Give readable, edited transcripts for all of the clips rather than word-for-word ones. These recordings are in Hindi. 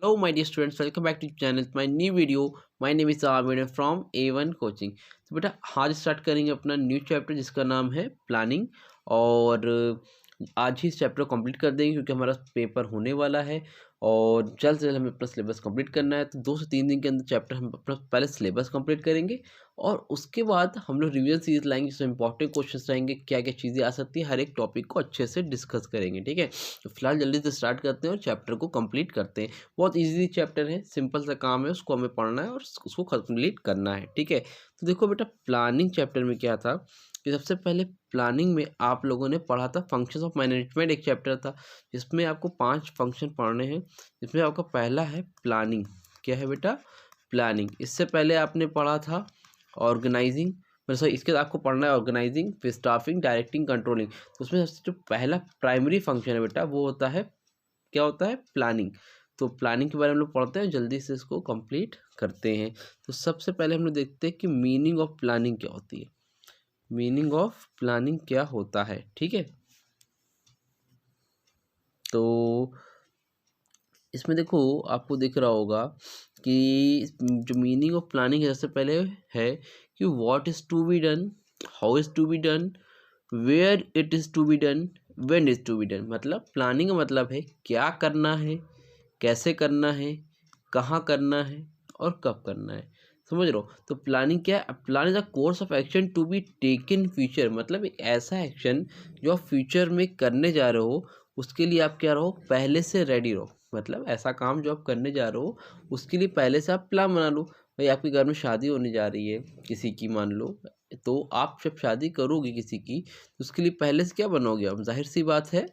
Hello my dear students, welcome back to channel my new video. My name is Amir from A1 coaching. तो बेटा आज स्टार्ट करेंगे अपना न्यू चैप्टर जिसका नाम है प्लानिंग। और आज ही इस चैप्टर को कंप्लीट कर देंगे क्योंकि हमारा पेपर होने वाला है और जल्द से जल्द हमें अपना सिलेबस कंप्लीट करना है। तो 2 से 3 दिन के अंदर चैप्टर हम अपना पहले सिलेबस कंप्लीट करेंगे और उसके बाद हम लोग रिवीजन सीरीज लाएंगे जिसमें इंपॉर्टेंट क्वेश्चंस रहेंगे, क्या क्या चीज़ें आ सकती है, हर एक टॉपिक को अच्छे से डिस्कस करेंगे। ठीक है, तो फिलहाल जल्दी से स्टार्ट करते हैं और चैप्टर को कंप्लीट करते हैं। बहुत इजी चैप्टर है, सिंपल सा काम है, उसको हमें पढ़ना है और उसको कंप्लीट करना है। ठीक है, तो देखो बेटा प्लानिंग चैप्टर में क्या था कि सबसे पहले प्लानिंग में आप लोगों ने पढ़ा था फंक्शंस ऑफ मैनेजमेंट। एक चैप्टर था जिसमें आपको 5 फंक्शन पढ़ने हैं, जिसमें आपका पहला है प्लानिंग। क्या है बेटा? प्लानिंग। इससे पहले आपने पढ़ा था ऑर्गेनाइजिंग, सॉरी इसके बाद आपको पढ़ना है ऑर्गेनाइजिंग, फिर स्टाफिंग, डायरेक्टिंग, कंट्रोलिंग। तो उसमें सबसे जो पहला प्राइमरी फंक्शन है बेटा वो होता है, क्या होता है? प्लानिंग। तो प्लानिंग के बारे में हम लोग पढ़ते हैं, जल्दी से इसको कंप्लीट करते हैं। तो सबसे पहले हम लोग देखते हैं कि मीनिंग ऑफ प्लानिंग क्या होती है। मीनिंग ऑफ प्लानिंग क्या होता है? ठीक है, तो इसमें देखो आपको दिख रहा होगा कि जो मीनिंग ऑफ प्लानिंग है सबसे पहले है कि what is to be done, how is to be done, where it is to be done, when is to be done. मतलब प्लानिंग का मतलब है क्या करना है, कैसे करना है, कहाँ करना है और कब करना है। समझ रहे हो? तो प्लानिंग क्या है? Plan is a course of action to be taken future. मतलब एक ऐसा एक्शन जो आप फ्यूचर में करने जा रहे हो उसके लिए आप क्या रहो, पहले से रेडी रहो। मतलब ऐसा काम जो आप करने जा रहे हो उसके लिए पहले से आप प्लान बना लो। भाई आपके घर में शादी होने जा रही है किसी की, मान लो, तो आप जब शादी करोगे किसी की तो उसके लिए पहले से क्या बनाओगे आप? जाहिर सी बात है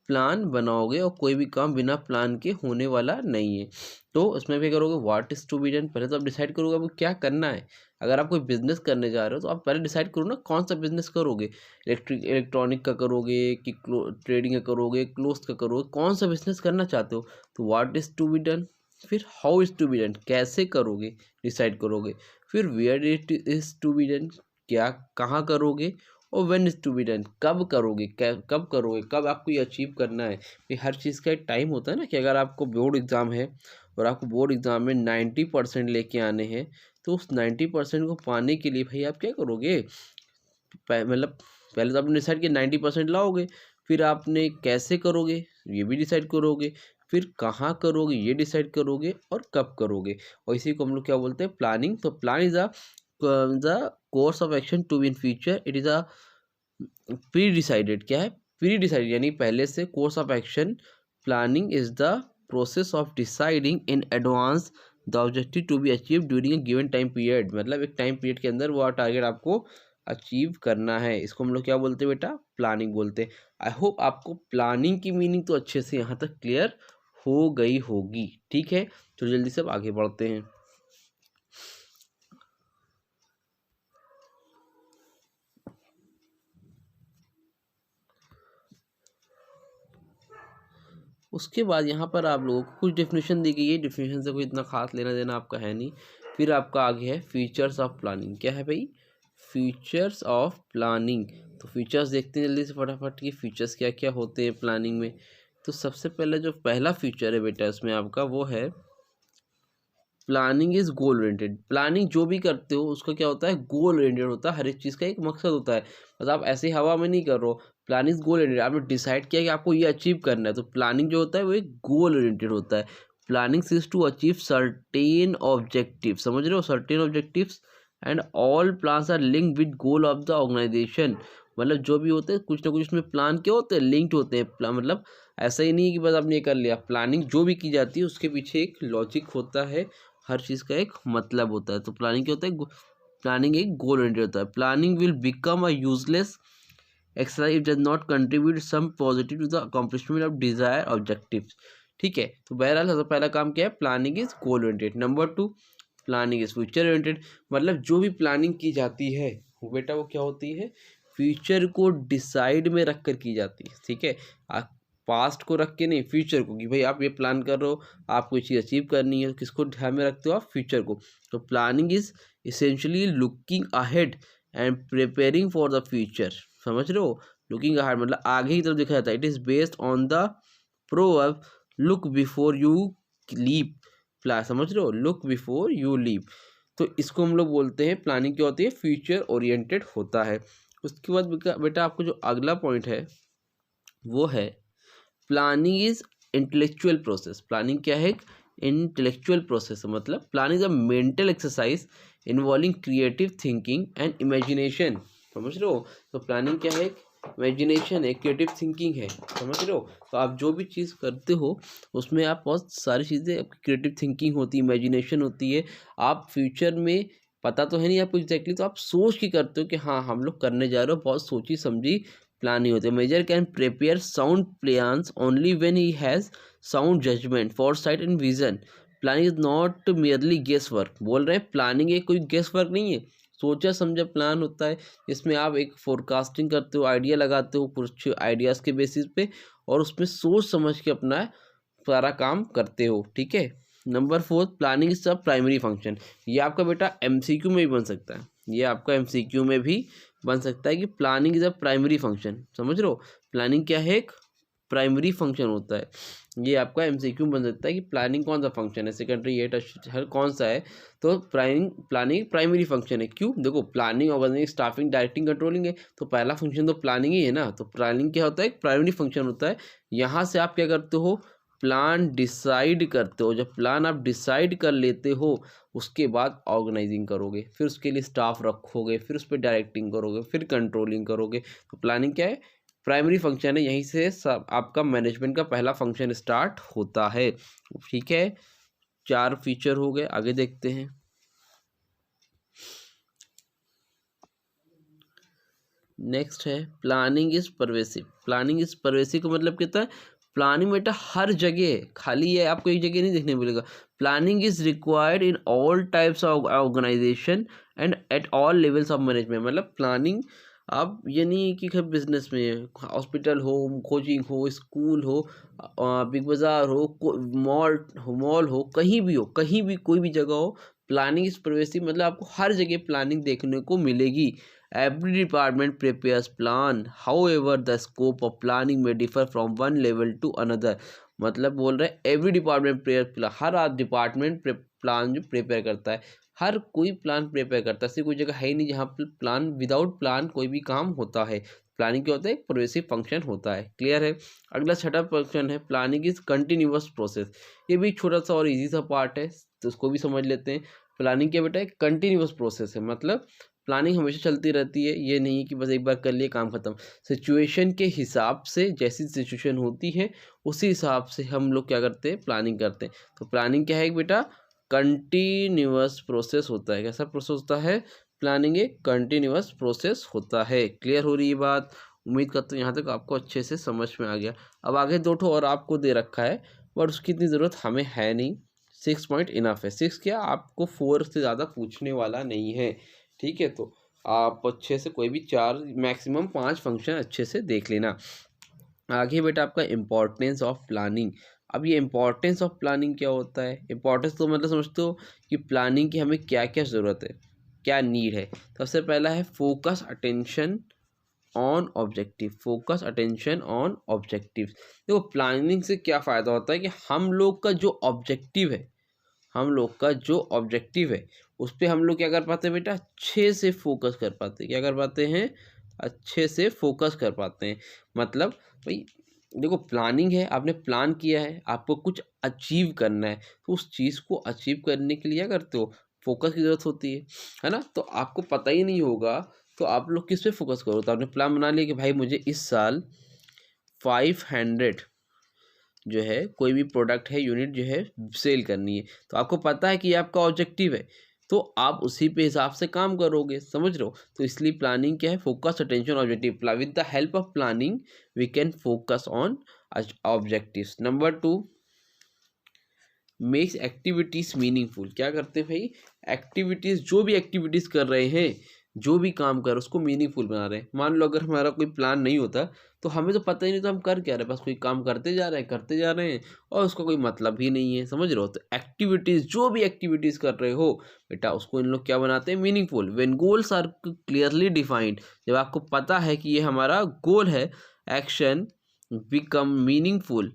प्लान बनाओगे और कोई भी काम बिना प्लान के होने वाला नहीं है। तो उसमें क्या करोगे? What is to be done. पहले तो आप डिसाइड करोगे आपको क्या करना है। अगर आप कोई बिजनेस करने जा रहे हो तो आप पहले डिसाइड करो ना कौन सा बिजनेस करोगे। इलेक्ट्रॉनिक का करोगे कि ट्रेडिंग का करोगे, क्लोथ का करोगे, कौन सा बिजनेस करना चाहते हो। तो what is to be done, फिर how is to be done, कैसे करोगे डिसाइड करोगे, फिर where it is to be done, क्या कहाँ करोगे, और when is to be done, कब करोगे, कब करोगे, कब आपको ये अचीव करना है। ये हर चीज़ का एक टाइम होता है ना कि अगर आपको बोर्ड एग्ज़ाम है और आपको बोर्ड एग्ज़ाम में 90% लेके आने हैं तो उस 90% को पाने के लिए भाई आप क्या करोगे? मतलब पहले तो आपने डिसाइड किया 90% लाओगे, फिर आपने कैसे करोगे ये भी डिसाइड करोगे, फिर कहाँ करोगे ये डिसाइड करोगे और कब करोगे। और इसी को हम लोग क्या बोलते हैं? प्लानिंग। तो plan is the course of action to be in future. It is a pre decided. क्या है? प्री डिसाइडेड यानी पहले से। Course of action, planning is the process of deciding in advance the objective to be achieve during a given time period. मतलब एक टाइम पीरियड के अंदर वो टारगेट आपको अचीव करना है। इसको हम लोग क्या बोलते हैं बेटा? प्लानिंग बोलते हैं। आई होप आपको प्लानिंग की मीनिंग तो अच्छे से यहाँ तक क्लियर हो गई होगी। ठीक है, तो जल्दी से अब आगे बढ़ते हैं। उसके बाद यहाँ पर आप लोगों को कुछ डेफिनेशन दी गई है। डेफिनेशन से कोई इतना खास लेना देना आपका है नहीं। फिर आपका आगे है फीचर्स ऑफ प्लानिंग। क्या है भाई? Features of planning. तो फीचर्स देखते हैं जल्दी से फटाफट कि फीचर्स क्या क्या होते हैं प्लानिंग में। तो सबसे पहले जो पहला फीचर है बेटा इसमें आपका वो है planning is goal oriented. Planning जो भी करते हो उसका क्या होता है? गोल ओरिएंटेड होता है। हर एक चीज़ का एक मकसद होता है, बस आप ऐसे ही हवा में नहीं कर रहे हो। प्लानिंग गोल ओरिएंटेड, आपने डिसाइड किया कि आपको ये अचीव करना है, तो प्लानिंग जो होता है वो एक गोल ओरिएंटेड होता है। प्लानिंग सीज टू अचीव सर्टेन ऑब्जेक्टिव। समझ रहे हो? Certain objectives and all plans are linked with goal of the organisation. मतलब जो भी होते हैं कुछ ना कुछ उसमें प्लान क्या होते हैं? लिंक्ड होते हैं। मतलब ऐसा ही नहीं कि बस आपने ये कर लिया। प्लानिंग जो भी की जाती है उसके पीछे एक लॉजिक होता है, हर चीज़ का एक मतलब होता है। तो प्लानिंग क्या होता है? प्लानिंग एक गोल ओरिएंटेड होता है। Planning will become a useless exercise if does not contribute some positive to the accomplishment of desire objectives. ठीक है, तो बहरहाल सबसे पहला काम क्या है? Planning is goal oriented. Number 2, planning is future oriented. मतलब जो भी प्लानिंग की जाती है वो बेटा वो क्या होती है? फ्यूचर को डिसाइड में रख कर की जाती है। ठीक है, आप पास्ट को रख के नहीं, फ्यूचर को, कि भाई आप ये प्लान कर रहे हो, आप कोई चीज़ अचीव करनी है, किसको ध्यान में रखते हो? आप फ्यूचर को। तो planning is essentially looking ahead and preparing for the future. समझ रहे हो? लुकिंग अहेड मतलब आगे की तरफ देखा जाता है। It is based on the proverb look before you leap, समझ रहे हो, लुक बिफोर यू लीप। तो इसको हम लोग बोलते हैं प्लानिंग क्या होती है, फ्यूचर ओरिएंटेड होता है। उसके बाद बेटा आपको जो अगला पॉइंट है वो है planning is intellectual process. Planning क्या है, इंटेलेक्चुअल प्रोसेस, मतलब planning is a mental exercise involving creative thinking and imagination. समझ रहे हो, तो प्लानिंग क्या है, इमेजिनेशन है, क्रिएटिव थिंकिंग है, समझ रहे हो। तो आप जो भी चीज़ करते हो उसमें आप बहुत सारी चीज़ें, क्रिएटिव थिंकिंग होती है, इमेजिनेशन होती है। आप फ्यूचर में पता तो है नहीं आपको एग्जैक्टली, तो आप सोच के करते हो कि हाँ हम लोग करने जा रहे हो, बहुत सोची समझी प्लानिंग होती है। Major can prepare sound plans only when he has sound judgement, foresight and vision. Planning is not merely guess work. बोल रहे हैं प्लानिंग एक कोई गेस वर्क नहीं है, सोचा समझा प्लान होता है। इसमें आप एक फोरकास्टिंग करते हो, आइडिया लगाते हो कुछ आइडियाज़ के बेसिस पे, और उसमें सोच समझ के अपना सारा काम करते हो, ठीक है। Number 4, planning is a primary function. ये आपका बेटा एमसीक्यू में भी बन सकता है, ये आपका एमसीक्यू में भी बन सकता है कि planning is a primary function. समझ रहे हो, प्लानिंग क्या है, एक प्राइमरी फंक्शन होता है। ये आपका एमसीक्यू बन सकता है कि प्लानिंग कौन सा फंक्शन है, सेकेंडरी ये हर कौन सा है। तो प्लानिंग प्राइमरी फंक्शन है। क्यों, देखो planning, organising, staffing, directing, controlling है, तो पहला फंक्शन तो प्लानिंग ही है ना। तो प्लानिंग क्या होता है, एक प्राइमरी फंक्शन होता है। यहाँ से आप क्या करते हो, प्लान डिसाइड करते हो। जब प्लान आप डिसाइड कर लेते हो उसके बाद ऑर्गेनाइजिंग करोगे, फिर उसके लिए स्टाफ रखोगे, फिर उस पर डायरेक्टिंग करोगे, फिर कंट्रोलिंग करोगे। तो प्लानिंग क्या है, प्राइमरी फंक्शन है। यहीं से सब आपका मैनेजमेंट का पहला फंक्शन स्टार्ट होता है, ठीक है। 4 फीचर हो गए, आगे देखते हैं। नेक्स्ट है planning is pervasive. Planning is pervasive का मतलब कहता है प्लानिंग बेटा हर जगह, खाली है आपको एक जगह नहीं देखने मिलेगा। Planning is required in all types of organisation and at all levels of management. मतलब प्लानिंग आप ये नहीं कि खैर बिजनेस में, हॉस्पिटल हो, कोचिंग हो, स्कूल हो, बिग बाज़ार हो, मॉल हो, कहीं भी हो, कहीं भी कोई भी जगह हो, प्लानिंग इज परवेसिव मतलब आपको हर जगह प्लानिंग देखने को मिलेगी। Every department prepares plan. However, the scope of planning may differ from one level to another. मतलब बोल रहे हैं एवरी डिपार्टमेंट प्रिपेयर, हर डिपार्टमेंट प्लान जो प्रिपेयर करता है, हर कोई प्लान प्रिपेयर करता है। ऐसी कोई जगह है ही नहीं जहाँ पर प्लान, विदाउट प्लान कोई भी काम होता है। प्लानिंग क्या होता है, एक प्रोग्रेसिव फंक्शन होता है, क्लियर है। अगला छठा फंक्शन है प्लानिंग इज कंटिन्यूअस प्रोसेस। ये भी छोटा सा और इजी सा पार्ट है, तो उसको भी समझ लेते हैं। प्लानिंग क्या बेटा, एक कंटिन्यूअस प्रोसेस है, मतलब प्लानिंग हमेशा चलती रहती है। ये नहीं है कि बस एक बार कर लिए काम खत्म। सिचुएशन के हिसाब से, जैसी सिचुएशन होती है उसी हिसाब से हम लोग क्या करते हैं, प्लानिंग करते हैं। तो प्लानिंग क्या है बेटा, कंटिन्यूअस प्रोसेस होता है। कैसा प्रोसेस होता है, प्लानिंग एक कंटिन्यूअस प्रोसेस होता है। क्लियर हो रही है बात, उम्मीद करता हूँ यहाँ तक आपको अच्छे से समझ में आ गया। अब आगे 2 ठो और आपको दे रखा है, बट उसकी इतनी ज़रूरत हमें है नहीं। 6 पॉइंट इनफ है। 6 क्या, आपको 4 से ज़्यादा पूछने वाला नहीं है, ठीक है। तो आप अच्छे से कोई भी 4 मैक्सिमम 5 फंक्शन अच्छे से देख लेना। आगे बेटा आपका इम्पोर्टेंस ऑफ प्लानिंग। अब ये इम्पोर्टेंस ऑफ प्लानिंग क्या होता है, इम्पोर्टेंस तो मतलब समझते हो कि प्लानिंग की हमें क्या क्या ज़रूरत है, क्या नीड है। सबसे पहला है focus attention on objective. Focus attention on objective. देखो प्लानिंग से क्या फ़ायदा होता है कि हम लोग का जो ऑब्जेक्टिव है, हम लोग का जो ऑब्जेक्टिव है उस पर हम लोग क्या कर पाते हैं बेटा, अच्छे से फोकस कर पाते हैं। क्या कर पाते हैं, अच्छे से फोकस कर पाते हैं। मतलब भाई देखो प्लानिंग है, आपने प्लान किया है, आपको कुछ अचीव करना है, तो उस चीज़ को अचीव करने के लिए क्या करते हो, फोकस की ज़रूरत होती है ना। तो आपको पता ही नहीं होगा तो आप लोग किस पे फोकस करो। तो आपने प्लान बना लिया कि भाई मुझे इस साल 500 जो है कोई भी प्रोडक्ट है, यूनिट जो है सेल करनी है, तो आपको पता है कि ये आपका ऑब्जेक्टिव है, तो आप उसी पे हिसाब से काम करोगे, समझ रहे हो। तो इसलिए प्लानिंग क्या है, focus attention objective. With the help of planning we can focus on objectives. Number 2, makes activities meaningful. क्या करते हैं भाई, एक्टिविटीज, जो भी एक्टिविटीज कर रहे हैं, जो भी काम कर उसको मीनिंगफुल बना रहे हैं। मान लो अगर हमारा कोई प्लान नहीं होता तो हमें तो पता ही नहीं तो हम कर क्या रहे हैं, बस कोई काम करते जा रहे हैं और उसका कोई मतलब ही नहीं है, समझ रहे हो। तो एक्टिविटीज, जो भी एक्टिविटीज कर रहे हो बेटा उसको इन लोग क्या बनाते हैं, meaningful. When goals are clearly defined, जब आपको पता है कि ये हमारा गोल है, एक्शन बिकम मीनिंगफुल।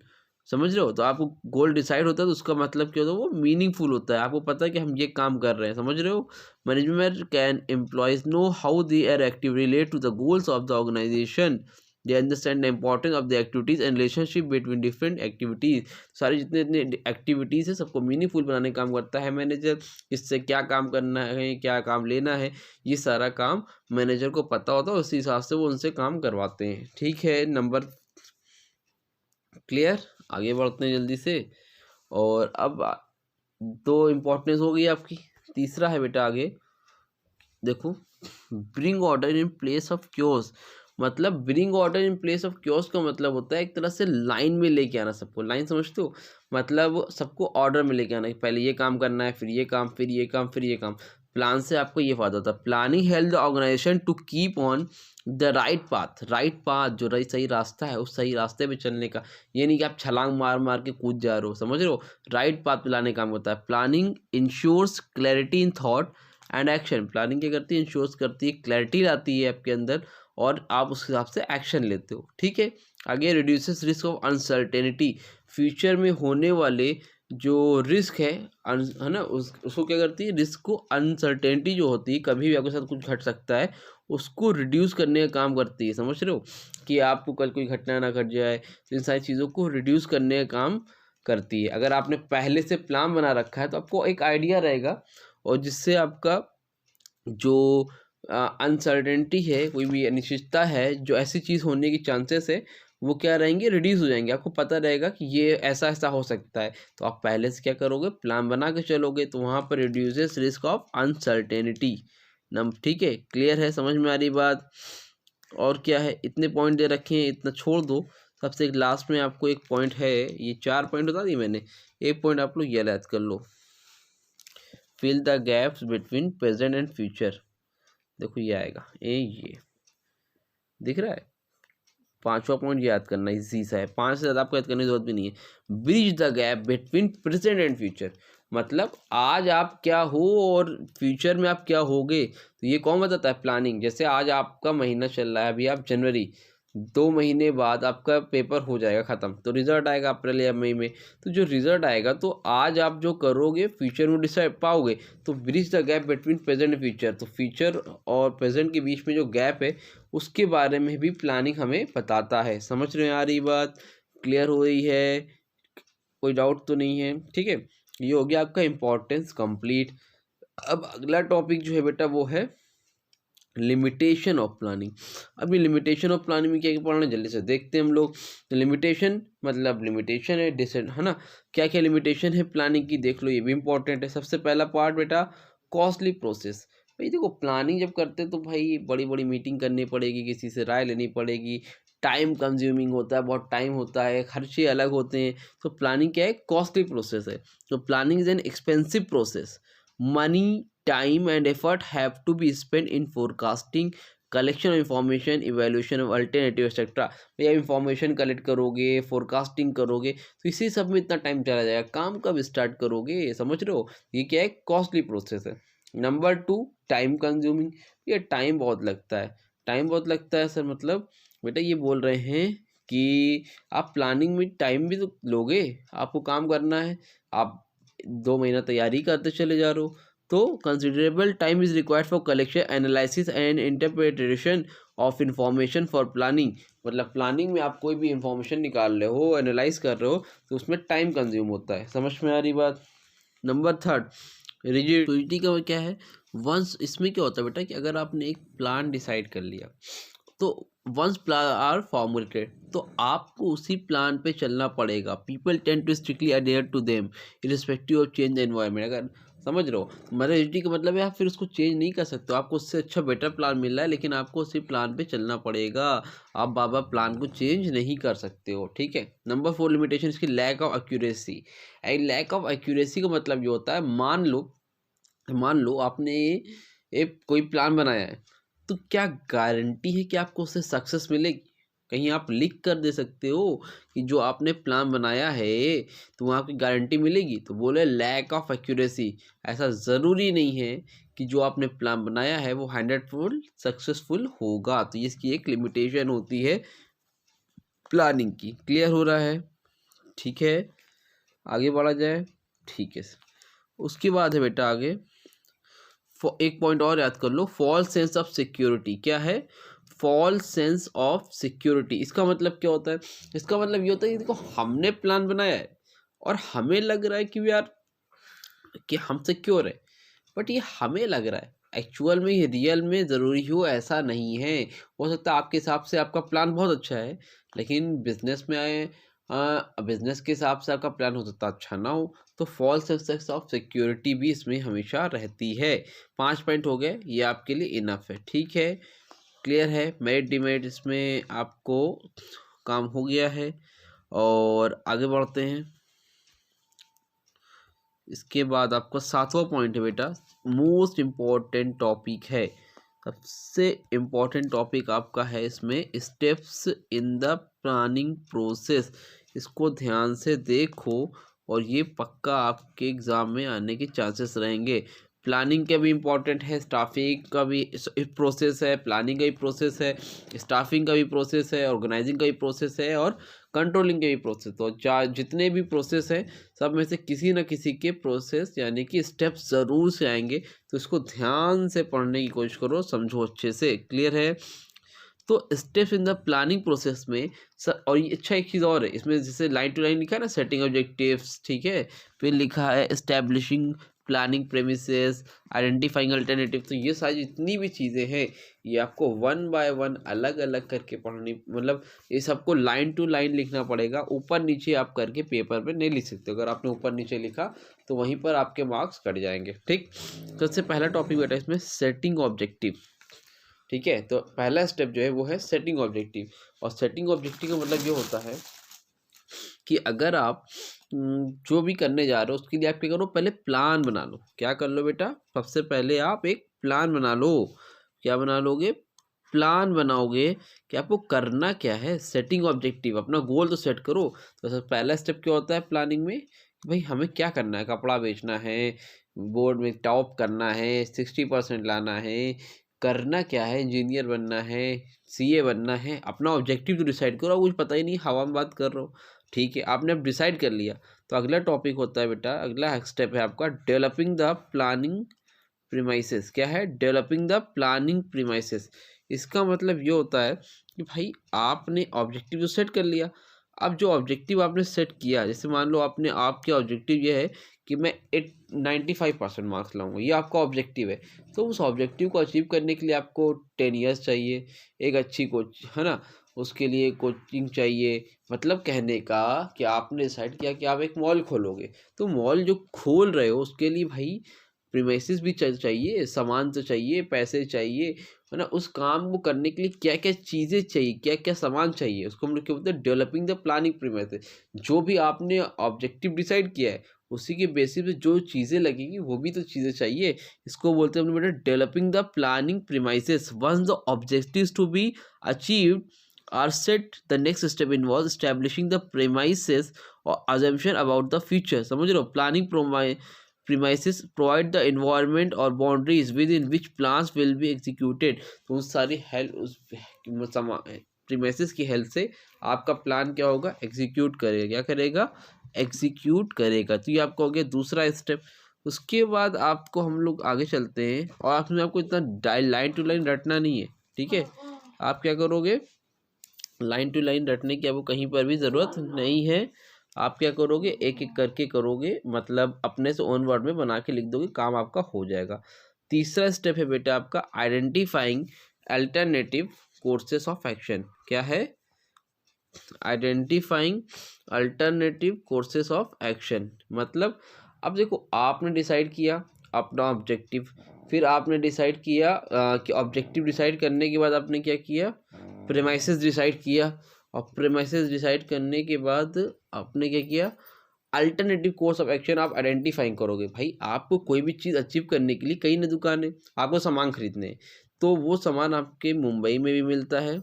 समझ रहे हो? तो आपको गोल डिसाइड होता है तो उसका मतलब क्या होता है, वो मीनिंगफुल होता है, आपको पता है कि हम ये काम कर रहे हैं, समझ रहे हो? Management can employees know how they are active relate to the goals of the organisation, they understand the importance of the activities and relationship between different activities. सारी जितने जितने एक्टिविटीज़ है सबको मीनिंगफुल बनाने का काम करता है मैनेजर। इससे क्या काम करना है, क्या काम लेना है, ये सारा काम मैनेजर को पता होता है, उसी हिसाब से वो उनसे काम करवाते हैं। ठीक है, नंबर क्लियर। आगे बढ़ते हैं जल्दी से। और अब दो इम्पोर्टेंस हो गई आपकी। तीसरा है बेटा आगे देखो, bring order in place of chaos. मतलब bring order in place of chaos का मतलब होता है एक तरह से लाइन में लेके आना सबको। लाइन समझते हो? मतलब सबको ऑर्डर में लेके आना, पहले ये काम करना है, फिर ये काम, फिर ये काम, फिर ये काम। प्लान से आपको ये फायदा होता है, planning help the organisation to keep on the right path. Right path जो सही रास्ता है, उस सही रास्ते पे चलने का। ये नहीं कि आप छलांग मार मार के कूद जा रहे हो, समझ रहे हो? राइट पाथ पे लाने का काम होता है। Planning ensures clarity in thought and action. Planning क्या करती है, इंश्योर्स करती है, क्लैरिटी लाती है आपके अंदर और आप उस हिसाब से एक्शन लेते हो। ठीक है, आगे reduces risk of uncertainty. Future में होने वाले जो रिस्क है ना, उसको क्या करती है, रिस्क को, अनसर्टेनिटी जो होती है, कभी भी आपके साथ कुछ घट सकता है, उसको रिड्यूस करने का काम करती है। समझ रहे हो कि आपको कल कोई घटना ना घट जाए, तो इन सारी चीज़ों को रिड्यूस करने का काम करती है। अगर आपने पहले से प्लान बना रखा है तो आपको एक आइडिया रहेगा, और जिससे आपका जो अनसर्टेनिटी है, कोई भी अनिश्चितता है, जो ऐसी चीज़ होने की चांसेस है, वो क्या रहेंगे, रिड्यूस हो जाएंगे। आपको पता रहेगा कि ये ऐसा ऐसा हो सकता है, तो आप पहले से क्या करोगे, प्लान बना के चलोगे, तो वहाँ पर रिड्यूसेस रिस्क ऑफ अनसर्टेनिटी। ठीक है, क्लियर है, समझ में आ रही बात? और क्या है, इतने पॉइंट दे रखे हैं, इतना छोड़ दो। सबसे लास्ट में आपको एक पॉइंट है, ये 4 पॉइंट बता दिए मैंने, एक पॉइंट आप लोग ये याद कर लो, fill the gaps between present and future. देखो ये आएगा, ये दिख रहा है, 5वां पॉइंट याद करना इजी सा है, 5 से ज़्यादा आपको याद करने की जरूरत भी नहीं है। Bridge the gap between present and future. मतलब आज आप क्या हो और फ्यूचर में आप क्या होगे, तो ये कौन बताता है, प्लानिंग। जैसे आज आपका महीना चल रहा है, अभी आप जनवरी, 2 महीने बाद आपका पेपर हो जाएगा ख़त्म, तो रिजल्ट आएगा अप्रैल या मई में। तो जो रिजल्ट आएगा, तो आज आप जो करोगे फ्यूचर में डिसाइड पाओगे। तो bridge the gap between present and future, तो फ्यूचर और प्रेजेंट के बीच में जो गैप है, उसके बारे में भी प्लानिंग हमें बताता है। समझ रहे हैं आ रही बात? क्लियर हो रही है? कोई डाउट तो नहीं है? ठीक है, ये हो गया आपका इम्पोर्टेंस कंप्लीट। अब अगला टॉपिक जो है बेटा, वो है लिमिटेशन ऑफ प्लानिंग। अभी लिमिटेशन ऑफ प्लानिंग में क्या क्या पढ़ना है, जल्दी से देखते हैं हम लोग। तो लिमिटेशन मतलब लिमिटेशन है, है ना, क्या क्या लिमिटेशन है प्लानिंग की, देख लो, ये भी इंपॉर्टेंट है। सबसे पहला पार्ट बेटा, कॉस्टली प्रोसेस। भाई देखो, प्लानिंग जब करते हैं तो भाई बड़ी बड़ी मीटिंग करनी पड़ेगी, किसी से राय लेनी पड़ेगी, टाइम कंज्यूमिंग होता है, बहुत टाइम होता है, खर्चे अलग होते हैं। तो प्लानिंग क्या है, कॉस्टली प्रोसेस है। तो planning is an expensive process. Money, time and effort have to be spend in forecasting, collection of information, evaluation of alternative etcetera. भैया इंफॉर्मेशन कलेक्ट करोगे, फोरकास्टिंग करोगे, तो इसी सब में इतना टाइम चला जाएगा, काम कब स्टार्ट करोगे, समझ रहे हो? ये क्या है, कॉस्टली प्रोसेस है। Number 2, time consuming. ये टाइम बहुत लगता है। टाइम बहुत लगता है सर, मतलब बेटा ये बोल रहे हैं कि आप प्लानिंग में टाइम भी तो लोगे, आपको काम करना है, आप 2 महीना तैयारी करते चले जा रहे हो, तो considerable time is required for collection, analysis and interpretation of information for planning. मतलब प्लानिंग में आप कोई भी इंफॉर्मेशन निकाल रहे हो, एनालाइज कर रहे हो, तो उसमें टाइम कंज्यूम होता है। समझ में आ रही बात? नंबर 3, रिजिडिटी का क्या है, वंस, इसमें क्या होता है बेटा कि अगर आपने एक प्लान डिसाइड कर लिया, तो वंस प्लान आर फॉर्मुलेटेड, तो आपको उसी प्लान पे चलना पड़ेगा। People tend to strictly adhere to them irrespective of change environment. अगर समझ रहे हो, मॉडर्निटी का मतलब है आप फिर उसको चेंज नहीं कर सकते हो, आपको उससे अच्छा बेटर प्लान मिल रहा है, लेकिन आपको उसी प्लान पे चलना पड़ेगा। आप बाबा प्लान को चेंज नहीं कर सकते हो। ठीक है, नंबर 4 लिमिटेशन इसकी lack of accuracy. Lack of accuracy का मतलब ये होता है, मान लो आपने एक कोई प्लान बनाया है, तो क्या गारंटी है कि आपको उससे सक्सेस मिलेगी? कहीं आप लिख कर दे सकते हो कि जो आपने प्लान बनाया है, तो वहाँ की गारंटी मिलेगी? तो बोले लैक ऑफ एक्यूरेसी। ऐसा ज़रूरी नहीं है कि जो आपने प्लान बनाया है वो 100% सक्सेसफुल होगा, तो इसकी एक लिमिटेशन होती है प्लानिंग की। क्लियर हो रहा है? ठीक है, आगे बढ़ा जाए। ठीक है, उसके बाद है बेटा आगे एक पॉइंट और याद कर लो, फॉल्स सेंस ऑफ सिक्योरिटी। क्या है? False sense of security. इसका मतलब क्या होता है? इसका मतलब ये होता है कि देखो हमने प्लान बनाया है और हमें लग रहा है कि यार कि हम सिक्योर है, बट ये हमें लग रहा है, एक्चुअल में ये रियल में ज़रूरी हो ऐसा नहीं है। हो सकता है आपके हिसाब से आपका प्लान बहुत अच्छा है, लेकिन बिजनेस में आए बिजनेस के हिसाब से आपका प्लान हो सकता है अच्छा ना हो। तो फॉल्स सेंस ऑफ सिक्योरिटी भी इसमें हमेशा रहती है। 5 पॉइंट हो गए, ये आपके लिए इनफ है। ठीक है, क्लियर है। मेरिट डिमेरिट इसमें आपको काम हो गया है और आगे बढ़ते हैं। इसके बाद आपका 7वां पॉइंट है बेटा, मोस्ट इम्पॉर्टेंट टॉपिक है। सबसे इम्पॉर्टेंट टॉपिक आपका है इसमें steps in the planning process. इसको ध्यान से देखो और ये पक्का आपके एग्ज़ाम में आने के चांसेस रहेंगे। प्लानिंग का भी इम्पॉर्टेंट है, स्टाफिंग का भी प्रोसेस है, प्लानिंग का भी प्रोसेस है, स्टाफिंग का भी प्रोसेस है, ऑर्गेनाइजिंग का भी प्रोसेस है और कंट्रोलिंग के भी प्रोसेस। तो जितने भी प्रोसेस हैं सब में से किसी न किसी के प्रोसेस यानी कि स्टेप्स ज़रूर से आएंगे। तो इसको ध्यान से पढ़ने की कोशिश करो, समझो अच्छे से। क्लियर है? तो steps in the planning process में सर, और ये अच्छा एक चीज़ और है इसमें, जैसे लाइन टू लाइन लिखा है ना, सेटिंग ऑब्जेक्टिव्स, ठीक है, फिर लिखा है establishing planning premises, identifying alternative. तो ये सारी जितनी भी चीज़ें हैं ये आपको 1 बाय 1 अलग अलग करके पढ़नी, मतलब ये सबको लाइन टू लाइन लिखना पड़ेगा। ऊपर नीचे आप करके पेपर पे नहीं लिख सकते। अगर आपने ऊपर नीचे लिखा तो वहीं पर आपके मार्क्स कट जाएंगे। ठीक, तो सबसे पहला टॉपिक बेटा इसमें सेटिंग ऑब्जेक्टिव। ठीक है, तो पहला स्टेप जो है वो है सेटिंग ऑब्जेक्टिव। और सेटिंग ऑब्जेक्टिव का मतलब ये होता है कि अगर आप जो भी करने जा रहे हो उसके लिए आप क्या करो, पहले प्लान बना लो। क्या कर लो बेटा? सबसे पहले आप एक प्लान बना लो। क्या बना लोगे? प्लान बनाओगे कि आपको करना क्या है। सेटिंग ऑब्जेक्टिव, अपना गोल तो सेट करो। तो सबसे पहला स्टेप क्या होता है प्लानिंग में? भाई हमें क्या करना है, कपड़ा बेचना है, बोर्ड में टॉप करना है, 60% लाना है, करना क्या है, इंजीनियर बनना है, सीए बनना है। अपना ऑब्जेक्टिव तो डिसाइड करो। कुछ पता ही नहीं, हवा में बात कर रहा हो। ठीक है, आपने अब डिसाइड कर लिया तो अगला टॉपिक होता है बेटा, अगला स्टेप है आपका डेवलपिंग द प्लानिंग प्रीमाइसेस। क्या है? Developing the planning premises. इसका मतलब ये होता है कि भाई आपने ऑब्जेक्टिव तो सेट कर लिया। अब जो ऑब्जेक्टिव आपने सेट किया, जैसे मान लो आपने, आपके ऑब्जेक्टिव ये है कि मैं 95% मार्क्स लाऊंगा, ये आपका ऑब्जेक्टिव है। तो उस ऑब्जेक्टिव को अचीव करने के लिए आपको 10 ईयर्स चाहिए, एक अच्छी कोच है ना, उसके लिए कोचिंग चाहिए। मतलब कहने का कि आपने डिसाइड किया कि आप एक मॉल खोलोगे, तो मॉल जो खोल रहे हो उसके लिए भाई प्रीमाइसेस भी चाहिए, सामान तो चाहिए, पैसे चाहिए, है ना। उस काम को करने के लिए क्या क्या चीज़ें चाहिए, क्या क्या सामान चाहिए, उसको हम लोग क्या बोलते हैं, डेवलपिंग द प्लानिंग प्रीमाइसेस। जो भी आपने ऑब्जेक्टिव डिसाइड किया है उसी के बेसिस पे जो चीज़ें लगेंगी वो भी तो चीज़ें चाहिए। इसको बोलते हैं अपने बेटा developing the planning premises. Once the objectives to be achieved are set, the next step involves establishing the premises or assumption about the future। समझ रहे हो? Planning premises provide the environment or boundaries within which plans will be executed। तो उस सारी हेल्प, उस premises की हेल्प से आपका प्लान क्या होगा, एग्जीक्यूट करेगा। क्या करेगा? एग्जीक्यूट करेगा। तो ये आपका हो गया दूसरा स्टेप। उसके बाद आपको हम लोग आगे चलते हैं और आपको इतना लाइन टू लाइन रटना नहीं है। ठीक है, आप क्या करोगे, लाइन टू लाइन रटने की आपको कहीं पर भी ज़रूरत नहीं है। आप क्या करोगे, एक एक करके करोगे, मतलब अपने से ओन वर्ड में बना के लिख दोगे, काम आपका हो जाएगा। तीसरा स्टेप है बेटा आपका identifying alternative courses of action. क्या है? Identifying alternative courses of action. मतलब अब देखो आपने डिसाइड किया अपना ऑब्जेक्टिव, फिर आपने डिसाइड किया कि ऑब्जेक्टिव डिसाइड करने के बाद आपने क्या किया, प्रेमाइसेस डिसाइड किया। और प्रेमाइसेस डिसाइड करने के बाद आपने क्या किया, अल्टरनेटिव कोर्स ऑफ एक्शन आप आइडेंटिफाइंग करोगे। भाई आपको कोई भी चीज़ अचीव करने के लिए कई न दुकानें, आपको सामान खरीदने हैं, तो वो सामान आपके मुंबई में भी मिलता है।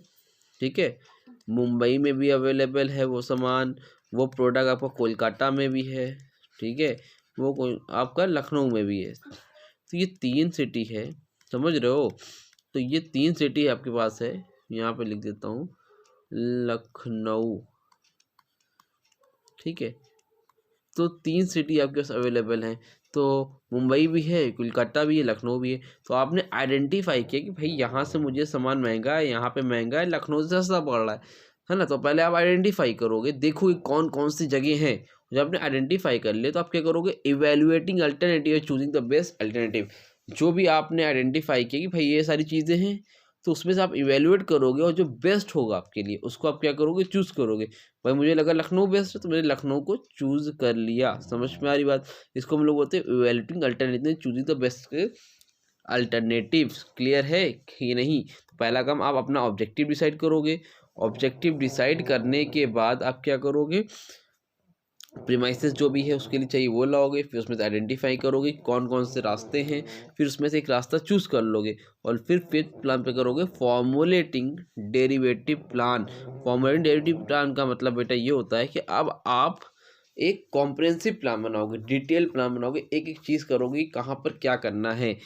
ठीक है, मुंबई में भी अवेलेबल है वो सामान, वो प्रोडक्ट आपका कोलकाता में भी है। ठीक है, वो आपका लखनऊ में भी है। तो ये 3 सिटी है, समझ रहे हो? तो ये 3 सिटी आपके पास है। यहाँ पे लिख देता हूँ लखनऊ। ठीक है। तो 3 सिटी आपके पास अवेलेबल हैं, तो मुंबई भी है, कोलकाता भी है, लखनऊ भी है। तो आपने आइडेंटिफाई किया कि भाई यहाँ से मुझे सामान महंगा है, यहाँ पे महंगा है, लखनऊ से सस्ता पड़ रहा है ना। तो पहले आप आइडेंटिफाई करोगे, देखोगे कौन कौन सी जगह हैं। जब आपने आइडेंटिफाई कर लिया तो आप क्या करोगे, evaluating alternative, choosing the best alternative. जो भी आपने आइडेंटिफाई किया कि भाई ये सारी चीज़ें हैं, तो उसमें से आप इवेल्युएट करोगे और जो बेस्ट होगा आपके लिए उसको आप क्या करोगे, चूज़ करोगे। भाई मुझे लगा लखनऊ बेस्ट है तो मैंने लखनऊ को चूज़ कर लिया। समझ में आ रही बात। इसको हम लोग बोलते हैं evaluating alternative, choosing the best alternatives. Clear है कि नहीं। तो पहला काम आप अपना ऑब्जेक्टिव डिसाइड करोगे। ऑब्जेक्टिव डिसाइड करने के बाद आप क्या करोगे, प्रीमाइसेस जो भी है उसके लिए चाहिए वो लाओगे, फिर उसमें से आइडेंटिफाई करोगे कौन कौन से रास्ते हैं, फिर उसमें से एक रास्ता चूज़ कर लोगे और फिर फिफ्थ प्लान पे करोगे formulating derivative plan. Formulating derivative plan का मतलब बेटा ये होता है कि अब आप एक कॉम्प्रिहेंसिव प्लान बनाओगे, डिटेल प्लान बनाओगे, एक एक चीज़ करोगे कहाँ पर क्या करना है।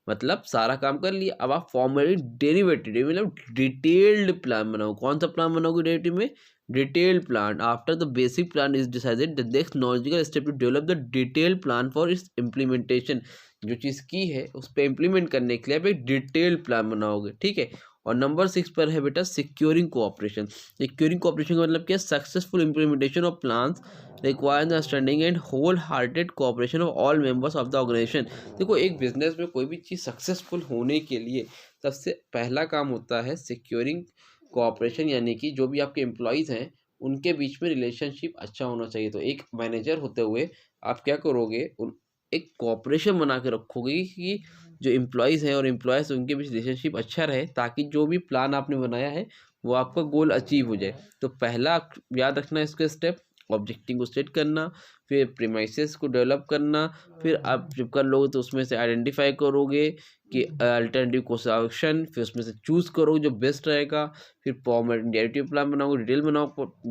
मतलब सारा काम कर लिया, अब आप फॉर्मुलेटिंग डेरिवेटिव मतलब डिटेल्ड प्लान बनाओ। कौन सा प्लान बनाओगे डेरिवेटिव में, detailed plan. After the basic plan is decided, the next logical step to develop the detailed plan for its implementation. जो चीज़ की है उस पर इम्प्लीमेंट करने के लिए आप एक डिटेल प्लान बनाओगे, ठीक है। और नंबर 6 पर है बेटा सिक्योरिंग कोऑपरेशन। सिक्योरिंग कोऑपरेशन का मतलब क्या है, successful implementation of plans require the understanding and whole hearted cooperation of all members of the organisation. देखो एक बिजनेस में कोई भी चीज़ सक्सेसफुल होने के लिए सबसे पहला काम होता है सिक्योरिंग कोऑपरेशन, यानी कि जो भी आपके एम्प्लॉयज़ हैं उनके बीच में रिलेशनशिप अच्छा होना चाहिए। तो एक मैनेजर होते हुए आप क्या करोगे, उन एक कोऑपरेशन बना के रखोगे कि जो एम्प्लॉयज़ हैं और एम्प्लॉयज़ उनके बीच रिलेशनशिप अच्छा रहे, ताकि जो भी प्लान आपने बनाया है वो आपका गोल अचीव हो जाए। तो पहला याद रखना इसका स्टेप, ऑब्जेक्टिव को सेट करना, फिर प्रीमाइसेस को डेवलप करना, फिर आप जब कर लोगे तो उसमें से आइडेंटिफाई करोगे कि अल्टरनेटिव कोर्स ऑप्शन, फिर उसमें से चूज़ करोगे जो बेस्ट रहेगा, फिर फॉर्मेट डेरिवेटिव प्लान बनाओगे,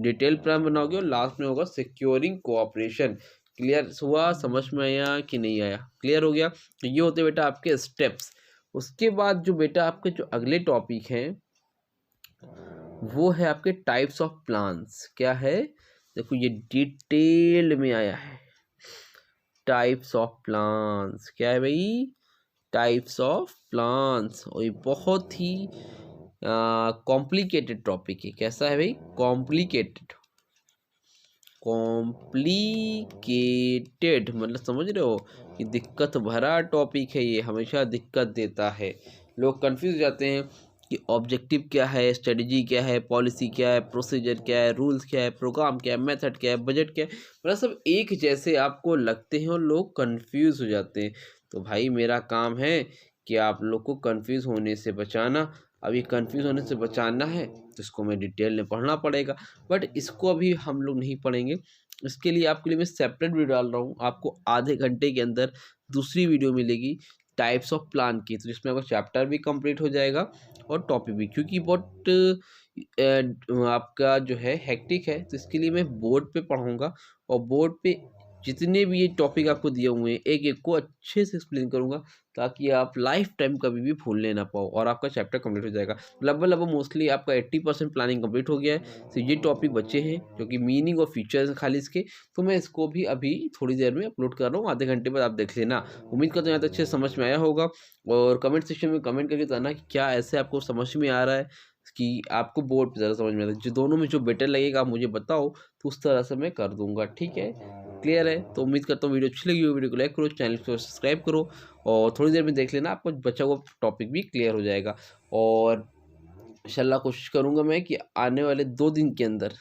डिटेल प्लान बनाओगे और लास्ट में होगा सिक्योरिंग कोऑपरेशन। क्लियर हुआ, समझ में आया कि नहीं आया, क्लियर हो गया। तो ये होते बेटा आपके स्टेप्स। उसके बाद जो बेटा आपके जो अगले टॉपिक हैं वो है आपके टाइप्स ऑफ प्लान्स। क्या है, देखो ये डिटेल में आया है, टाइप्स ऑफ प्लान्स। क्या है भाई, टाइप्स ऑफ प्लान्स। और ये बहुत ही कॉम्प्लिकेटेड टॉपिक है। कैसा है भाई, कॉम्प्लिकेटेड। कॉम्प्लिकेटेड मतलब समझ रहे हो कि दिक्कत भरा टॉपिक है ये, हमेशा दिक्कत देता है। लोग कंफ्यूज हो जाते हैं कि ऑब्जेक्टिव क्या है, स्ट्रेटजी क्या है, पॉलिसी क्या है, प्रोसीजर क्या है, रूल्स क्या है, प्रोग्राम क्या है, मेथड क्या है, बजट क्या है, मतलब सब एक जैसे आपको लगते हैं और लोग कंफ्यूज हो जाते हैं। तो भाई मेरा काम है कि आप लोग को कंफ्यूज होने से बचाना। अब ये कंफ्यूज होने से बचाना है तो इसको मैं डिटेल में पढ़ना पड़ेगा, बट इसको अभी हम लोग नहीं पढ़ेंगे। इसके लिए आपके लिए मैं सेपरेट वीडियो डाल रहा हूँ, आपको आधे घंटे के अंदर दूसरी वीडियो मिलेगी टाइप्स ऑफ प्लान की, तो जिसमें आपका चैप्टर भी कंप्लीट हो जाएगा और टॉपिक भी, क्योंकि बहुत आपका जो है हेक्टिक है। तो इसके लिए मैं बोर्ड पे पढ़ाऊँगा और बोर्ड पे जितने भी ये टॉपिक आपको दिए हुए हैं एक एक को अच्छे से एक्सप्लेन करूँगा, ताकि आप लाइफ टाइम कभी भी भूलने ना पाओ और आपका चैप्टर कंप्लीट हो जाएगा। लगभग मोस्टली आपका 80% प्लानिंग कंप्लीट हो गया है। तो ये टॉपिक बचे हैं जो कि मीनिंग और फीचर्स खाली इसके, तो मैं इसको भी अभी थोड़ी देर में अपलोड कर रहा हूँ, आधे घंटे बाद आप देख लेना। उम्मीद करता हूँ यहाँ तक अच्छे से समझ में आया होगा। और कमेंट सेक्शन में कमेंट करके बताना कि क्या ऐसे आपको समझ में आ रहा है कि आपको बोर्ड पे ज़्यादा समझ में आता है। जो दोनों में जो बेटर लगेगा आप मुझे बताओ, तो उस तरह से मैं कर दूंगा, ठीक है। क्लियर है। तो उम्मीद करता हूँ वीडियो अच्छी लगी हो, वीडियो को लाइक करो, चैनल को सब्सक्राइब करो और थोड़ी देर में देख लेना, आपको बचा हुआ टॉपिक भी क्लियर हो जाएगा। और इंशाल्लाह कोशिश करूँगा मैं कि आने वाले 2 दिन के अंदर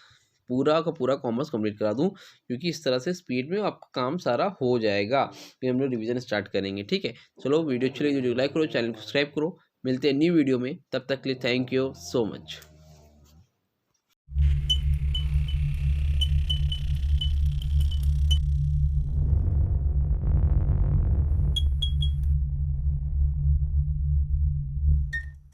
पूरा का पूरा कॉमर्स कंप्लीट करा दूँ, क्योंकि इस तरह से स्पीड में आपका काम सारा हो जाएगा। फिर हम लोग रिवीजन स्टार्ट करेंगे, ठीक है। चलो वीडियो अच्छी लगी, वीडियो लाइक करो, चैनल को सब्सक्राइब करो। मिलते हैं न्यू वीडियो में, तब तक के लिए थैंक यू सो मच।